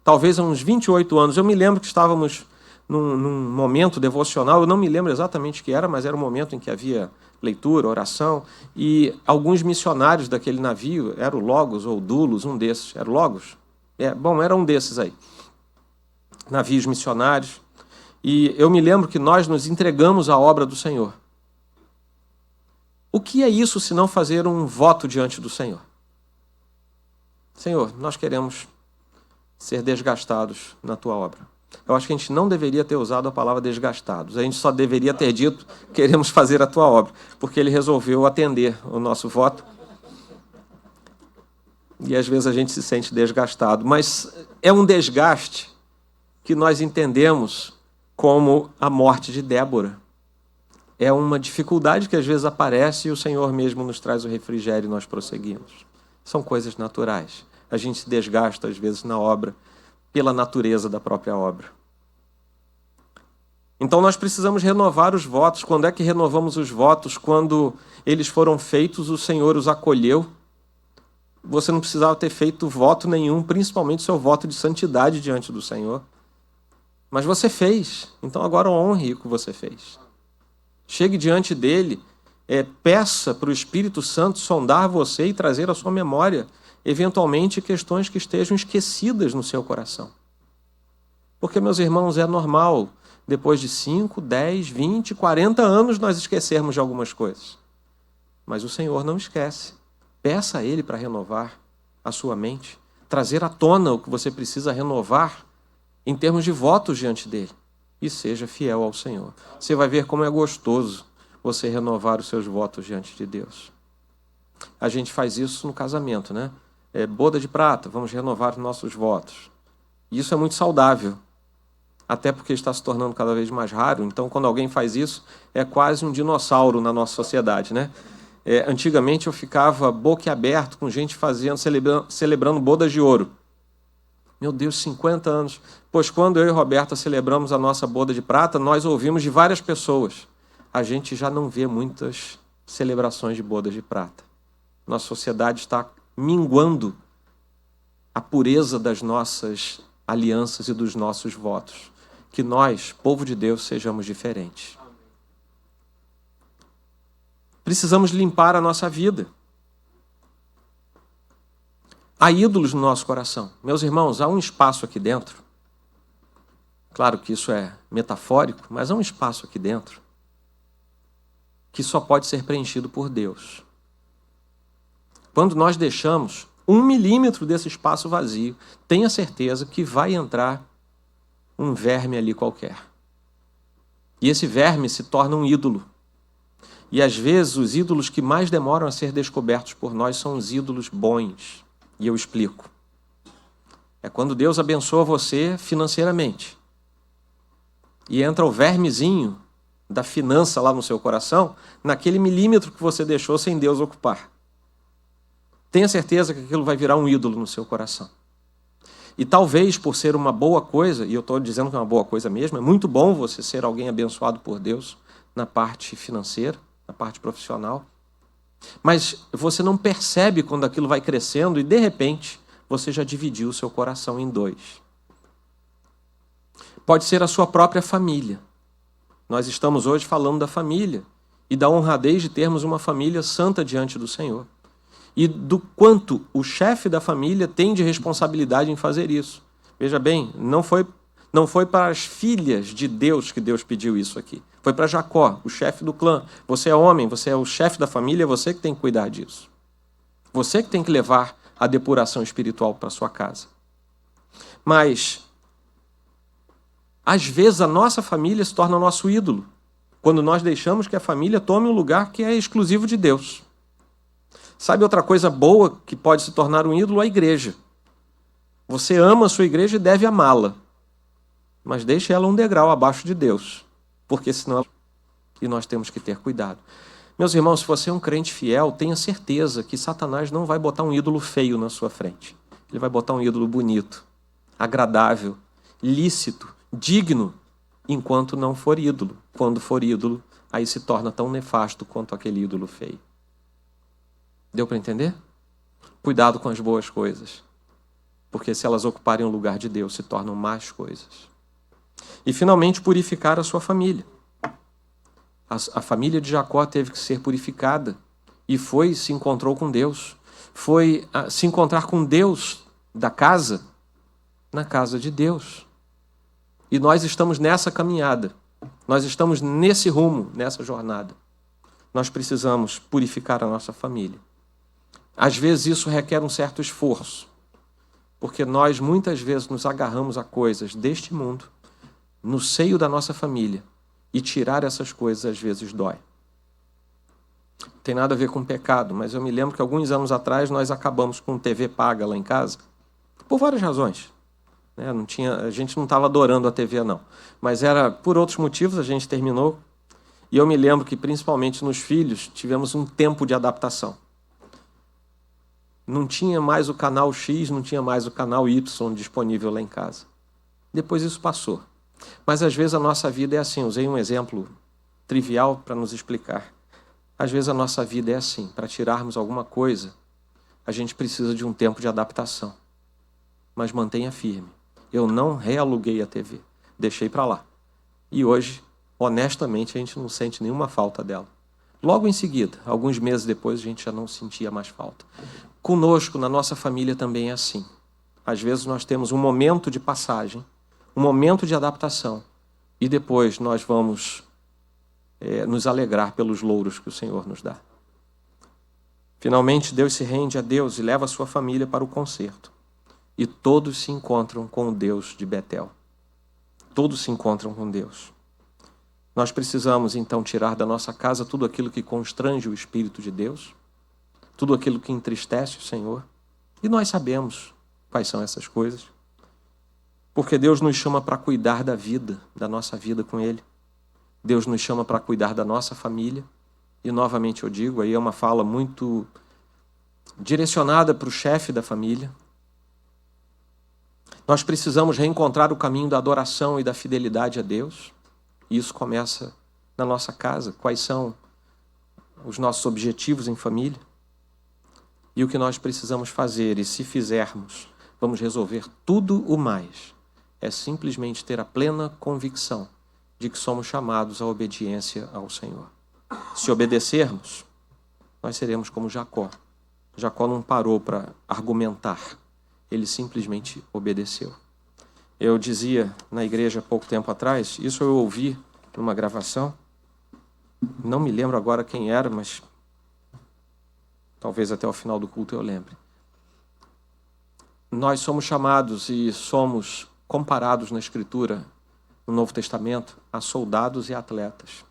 Talvez há uns 28 anos. Eu me lembro que estávamos num momento devocional, eu não me lembro exatamente o que era, mas era um momento em que havia leitura, oração, e alguns missionários daquele navio, era o Logos ou o Dulos, um desses. Era o Logos? Era um desses aí. Navios missionários. E eu me lembro que nós nos entregamos à obra do Senhor. O que é isso se não fazer um voto diante do Senhor? Senhor, nós queremos ser desgastados na tua obra. Eu acho que a gente não deveria ter usado a palavra desgastados. A gente só deveria ter dito: queremos fazer a tua obra, porque ele resolveu atender o nosso voto. E às vezes a gente se sente desgastado, mas é um desgaste que nós entendemos como a morte de Débora. É uma dificuldade que às vezes aparece e o Senhor mesmo nos traz o refrigério e nós prosseguimos. São coisas naturais. A gente se desgasta às vezes na obra, pela natureza da própria obra. Então nós precisamos renovar os votos. Quando é que renovamos os votos? Quando eles foram feitos, o Senhor os acolheu. Você não precisava ter feito voto nenhum, principalmente seu voto de santidade diante do Senhor. Mas você fez, então agora honre o que você fez. Chegue diante dele, peça para o Espírito Santo sondar você e trazer à sua memória, eventualmente, questões que estejam esquecidas no seu coração. Porque, meus irmãos, é normal, depois de 5, 10, 20, 40 anos, nós esquecermos de algumas coisas. Mas o Senhor não esquece. Peça a Ele para renovar a sua mente, trazer à tona o que você precisa renovar em termos de votos diante dele. E seja fiel ao Senhor. Você vai ver como é gostoso você renovar os seus votos diante de Deus. A gente faz isso no casamento, né? Boda de prata, vamos renovar os nossos votos. E isso é muito saudável, até porque está se tornando cada vez mais raro. Então, quando alguém faz isso, é quase um dinossauro na nossa sociedade, né? Antigamente eu ficava boquiaberto com gente celebrando bodas de ouro. Meu Deus, 50 anos. Pois quando eu e Roberta celebramos a nossa boda de prata, nós ouvimos de várias pessoas. A gente já não vê muitas celebrações de bodas de prata. Nossa sociedade está minguando a pureza das nossas alianças e dos nossos votos. Que nós, povo de Deus, sejamos diferentes. Precisamos limpar a nossa vida. Há ídolos no nosso coração. Meus irmãos, há um espaço aqui dentro. Claro que isso é metafórico, mas há um espaço aqui dentro que só pode ser preenchido por Deus. Quando nós deixamos 1 milímetro desse espaço vazio, tenha certeza que vai entrar um verme ali qualquer. E esse verme se torna um ídolo. E às vezes os ídolos que mais demoram a ser descobertos por nós são os ídolos bons. E eu explico. É quando Deus abençoa você financeiramente. E entra o vermezinho da finança lá no seu coração, naquele milímetro que você deixou sem Deus ocupar. Tenha certeza que aquilo vai virar um ídolo no seu coração. E talvez por ser uma boa coisa, e eu estou dizendo que é uma boa coisa mesmo, é muito bom você ser alguém abençoado por Deus na parte financeira, na parte profissional. Mas você não percebe quando aquilo vai crescendo e, de repente, você já dividiu o seu coração em 2. Pode ser a sua própria família. Nós estamos hoje falando da família e da honradez de termos uma família santa diante do Senhor. E do quanto o chefe da família tem de responsabilidade em fazer isso. Veja bem, não foi para as filhas de Deus que Deus pediu isso aqui. Foi para Jacó, o chefe do clã. Você é homem, você é o chefe da família, é você que tem que cuidar disso. Você que tem que levar a depuração espiritual para sua casa. Mas, às vezes, a nossa família se torna nosso ídolo, quando nós deixamos que a família tome um lugar que é exclusivo de Deus. Sabe outra coisa boa que pode se tornar um ídolo? A igreja. Você ama a sua igreja e deve amá-la. Mas deixe ela um degrau abaixo de Deus. Porque senão... E nós temos que ter cuidado. Meus irmãos, se você é um crente fiel, tenha certeza que Satanás não vai botar um ídolo feio na sua frente. Ele vai botar um ídolo bonito, agradável, lícito, digno, enquanto não for ídolo. Quando for ídolo, aí se torna tão nefasto quanto aquele ídolo feio. Deu para entender? Cuidado com as boas coisas, porque se elas ocuparem o lugar de Deus, se tornam más coisas. E finalmente purificar a sua família. A família de Jacó teve que ser purificada e se encontrou com Deus. Foi se encontrar com Deus da casa, na casa de Deus. E nós estamos nessa caminhada, nós estamos nesse rumo, nessa jornada. Nós precisamos purificar a nossa família. Às vezes isso requer um certo esforço, porque nós muitas vezes nos agarramos a coisas deste mundo, no seio da nossa família, e tirar essas coisas às vezes dói. Não tem nada a ver com pecado, mas eu me lembro que alguns anos atrás nós acabamos com TV paga lá em casa, por várias razões. A gente não estava adorando a TV não, mas era por outros motivos, a gente terminou, e eu me lembro que principalmente nos filhos tivemos um tempo de adaptação. Não tinha mais o canal X, não tinha mais o canal Y disponível lá em casa. Depois isso passou. Mas às vezes a nossa vida é assim. Usei um exemplo trivial para nos explicar. Às vezes a nossa vida é assim. Para tirarmos alguma coisa, a gente precisa de um tempo de adaptação. Mas mantenha firme. Eu não realuguei a TV. Deixei para lá. E hoje, honestamente, a gente não sente nenhuma falta dela. Logo em seguida, alguns meses depois, a gente já não sentia mais falta. Conosco, na nossa família, também é assim. Às vezes nós temos um momento de passagem, um momento de adaptação. E depois nós vamos nos alegrar pelos louros que o Senhor nos dá. Finalmente, Deus se rende a Deus e leva a sua família para o concerto. E todos se encontram com o Deus de Betel. Todos se encontram com Deus. Nós precisamos, então, tirar da nossa casa tudo aquilo que constrange o Espírito de Deus, tudo aquilo que entristece o Senhor. E nós sabemos quais são essas coisas. Porque Deus nos chama para cuidar da vida, da nossa vida com Ele. Deus nos chama para cuidar da nossa família. E, novamente, eu digo, aí é uma fala muito direcionada para o chefe da família. Nós precisamos reencontrar o caminho da adoração e da fidelidade a Deus. E isso começa na nossa casa. Quais são os nossos objetivos em família? E o que nós precisamos fazer, e se fizermos, vamos resolver tudo o mais. É simplesmente ter a plena convicção de que somos chamados à obediência ao Senhor. Se obedecermos, nós seremos como Jacó. Jacó não parou para argumentar, ele simplesmente obedeceu. Eu dizia na igreja há pouco tempo atrás, isso eu ouvi numa gravação, não me lembro agora quem era, mas talvez até o final do culto eu lembre. Nós somos chamados e somos comparados na Escritura, no Novo Testamento, a soldados e atletas.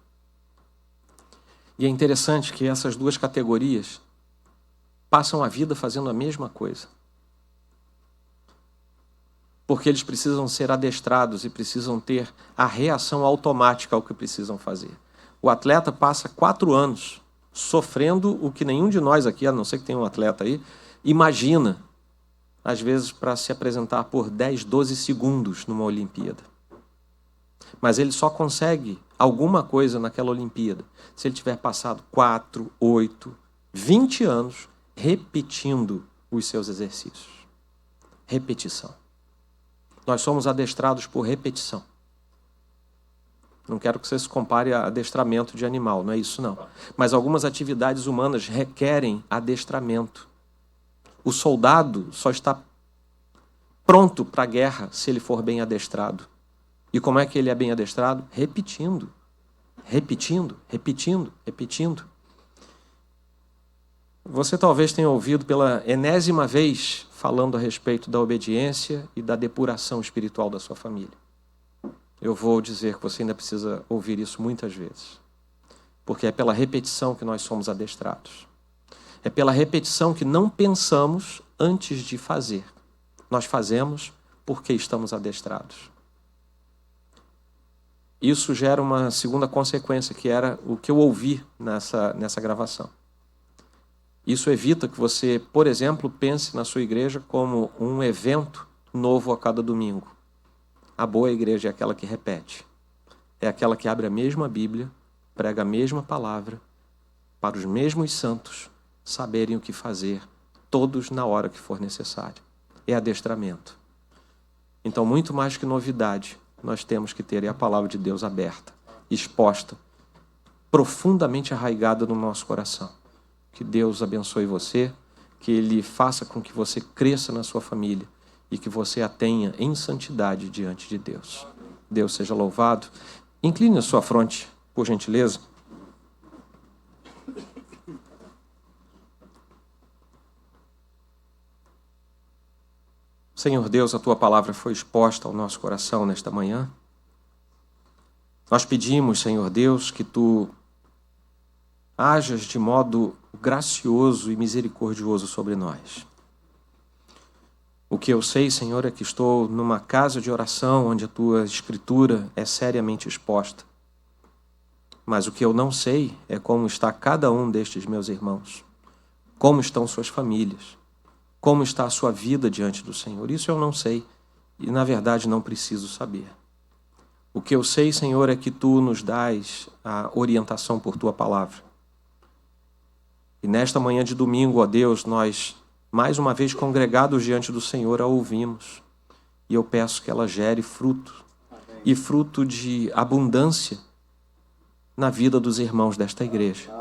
E é interessante que essas duas categorias passam a vida fazendo a mesma coisa. Porque eles precisam ser adestrados e precisam ter a reação automática ao que precisam fazer. O atleta passa 4 anos sofrendo o que nenhum de nós aqui, a não ser que tenha um atleta aí, imagina, às vezes, para se apresentar por 10, 12 segundos numa Olimpíada. Mas ele só consegue alguma coisa naquela Olimpíada se ele tiver passado 4, 8, 20 anos repetindo os seus exercícios. Repetição. Nós somos adestrados por repetição. Não quero que você se compare a adestramento de animal, não é isso não. Mas algumas atividades humanas requerem adestramento. O soldado só está pronto para a guerra se ele for bem adestrado. E como é que ele é bem adestrado? Repetindo, repetindo, repetindo, repetindo. Você talvez tenha ouvido pela enésima vez falando a respeito da obediência e da depuração espiritual da sua família. Eu vou dizer que você ainda precisa ouvir isso muitas vezes. Porque é pela repetição que nós somos adestrados. É pela repetição que não pensamos antes de fazer. Nós fazemos porque estamos adestrados. Isso gera uma segunda consequência, que era o que eu ouvi nessa gravação. Isso evita que você, por exemplo, pense na sua igreja como um evento novo a cada domingo. A boa igreja é aquela que repete. É aquela que abre a mesma Bíblia, prega a mesma palavra, para os mesmos santos saberem o que fazer, todos na hora que for necessário. É adestramento. Então, muito mais que novidade, nós temos que ter a palavra de Deus aberta, exposta, profundamente arraigada no nosso coração. Que Deus abençoe você, que Ele faça com que você cresça na sua família e que você a tenha em santidade diante de Deus. Deus seja louvado. Incline a sua fronte, por gentileza. Senhor Deus, a Tua palavra foi exposta ao nosso coração nesta manhã. Nós pedimos, Senhor Deus, que Tu hajas de modo gracioso e misericordioso sobre nós. O que eu sei, Senhor, é que estou numa casa de oração onde a Tua Escritura é seriamente exposta. Mas o que eu não sei é como está cada um destes meus irmãos, como estão suas famílias, como está a sua vida diante do Senhor. Isso eu não sei e, na verdade, não preciso saber. O que eu sei, Senhor, é que Tu nos dás a orientação por Tua palavra. E nesta manhã de domingo, ó Deus, nós, mais uma vez congregados diante do Senhor, a ouvimos. E eu peço que ela gere fruto, e fruto de abundância na vida dos irmãos desta igreja.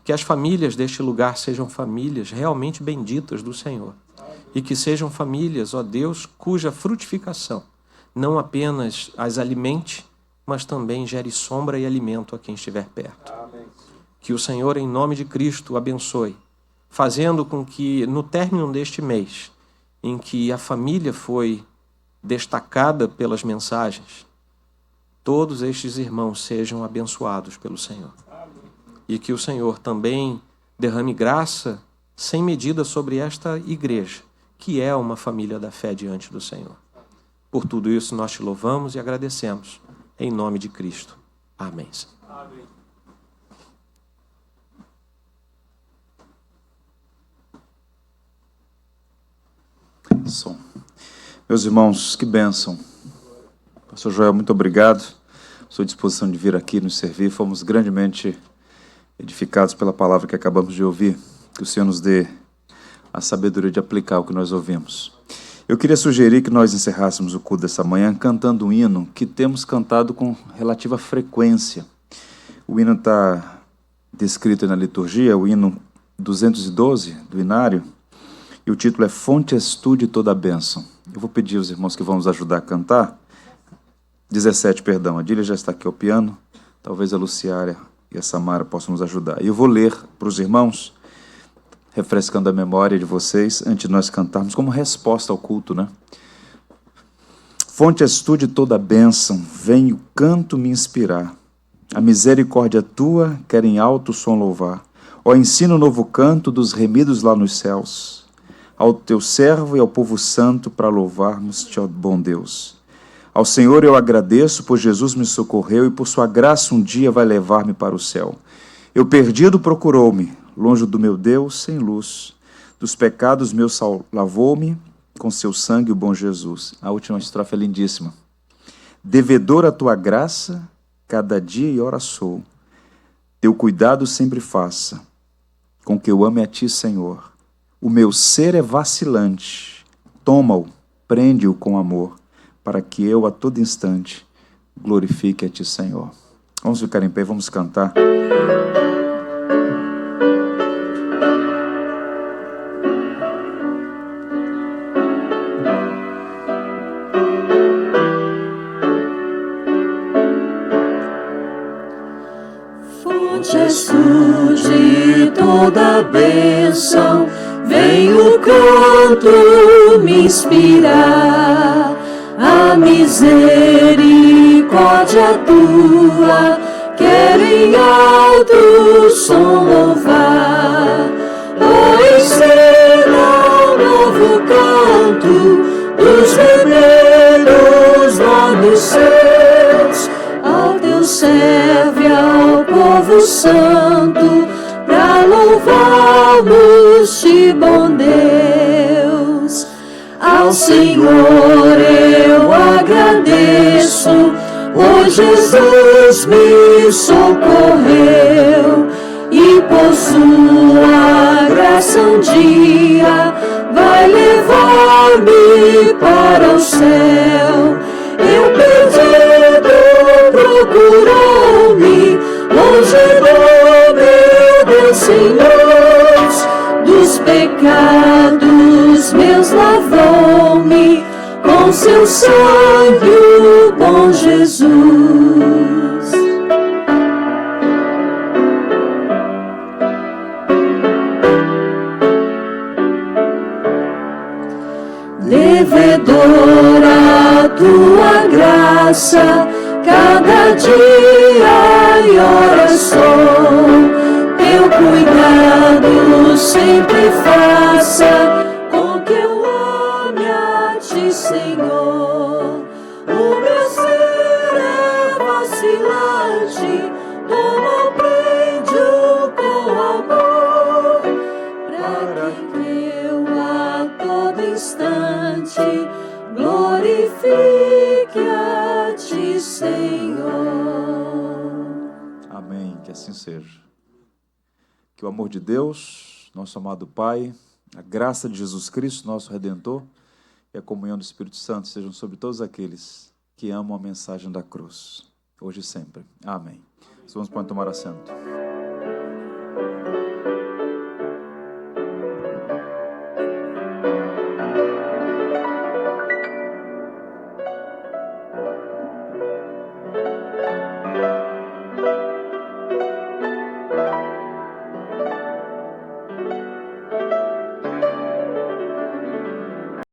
Que as famílias deste lugar sejam famílias realmente benditas do Senhor. E que sejam famílias, ó Deus, cuja frutificação não apenas as alimente, mas também gere sombra e alimento a quem estiver perto. Amém. Que o Senhor, em nome de Cristo, o abençoe, fazendo com que, no término deste mês, em que a família foi destacada pelas mensagens, todos estes irmãos sejam abençoados pelo Senhor. E que o Senhor também derrame graça sem medida sobre esta igreja, que é uma família da fé diante do Senhor. Por tudo isso nós te louvamos e agradecemos, em nome de Cristo. Amém. Amém. Som. Meus irmãos, que bênção. Pastor Joel, muito obrigado. Sua disposição de vir aqui nos servir. Fomos grandemente edificados pela palavra que acabamos de ouvir. Que o Senhor nos dê a sabedoria de aplicar o que nós ouvimos. Eu queria sugerir que nós encerrássemos o culto dessa manhã cantando um hino que temos cantado com relativa frequência. O hino está descrito na liturgia, o hino 212 do Inário, e o título é Fonte és tu de toda a bênção. Eu vou pedir aos irmãos que vão nos ajudar a cantar. 17, perdão. A Dília já está aqui ao piano. Talvez a Luciária e a Samara possam nos ajudar. E eu vou ler para os irmãos, refrescando a memória de vocês, antes de nós cantarmos, como resposta ao culto, né? Fonte és tu de toda a bênção, vem o canto me inspirar. A misericórdia tua quer em alto som louvar. Ó, ensina o novo canto dos remidos lá nos céus. Ao teu servo e ao povo santo para louvarmos-te, ó bom Deus. Ao Senhor eu agradeço, pois Jesus me socorreu e por sua graça um dia vai levar-me para o céu. Eu perdido procurou-me, longe do meu Deus, sem luz. Dos pecados meus lavou-me, com seu sangue o bom Jesus. A última estrofe é lindíssima. Devedor a tua graça, cada dia e hora sou. Teu cuidado sempre faça, com que eu ame a ti, Senhor. O meu ser é vacilante, toma-o, prende-o com amor, para que eu a todo instante glorifique a ti, Senhor. Vamos ficar em pé, vamos cantar. Fonte és tu de toda bênção, vem o canto me inspirar. A misericórdia tua quero em alto som louvar. Oh, ensina um novo canto dos remidos lá nos céus. Ao teu servo e ao povo santo, pra louvarmos-te, bom Deus. Ao Senhor eu agradeço, pois Jesus me socorreu. E por sua graça um dia vai levar-me para o céu. Eu perdido procurou-me, longe do meu Deus, Senhor. Dos pecados meus lavou-me, com seu sangue o bom Jesus. Devedor a tua graça, cada dia e hora sou. Teu cuidado sempre faça, com que eu ame a ti, Senhor. O meu ser é vacilante, toma, prende-o com amor, para que eu a todo instante glorifique a ti, Senhor. Amém, que assim seja. Que o amor de Deus, nosso amado Pai, a graça de Jesus Cristo, nosso Redentor, e a comunhão do Espírito Santo sejam sobre todos aqueles que amam a mensagem da cruz, hoje e sempre. Amém. Vamos tomar assento.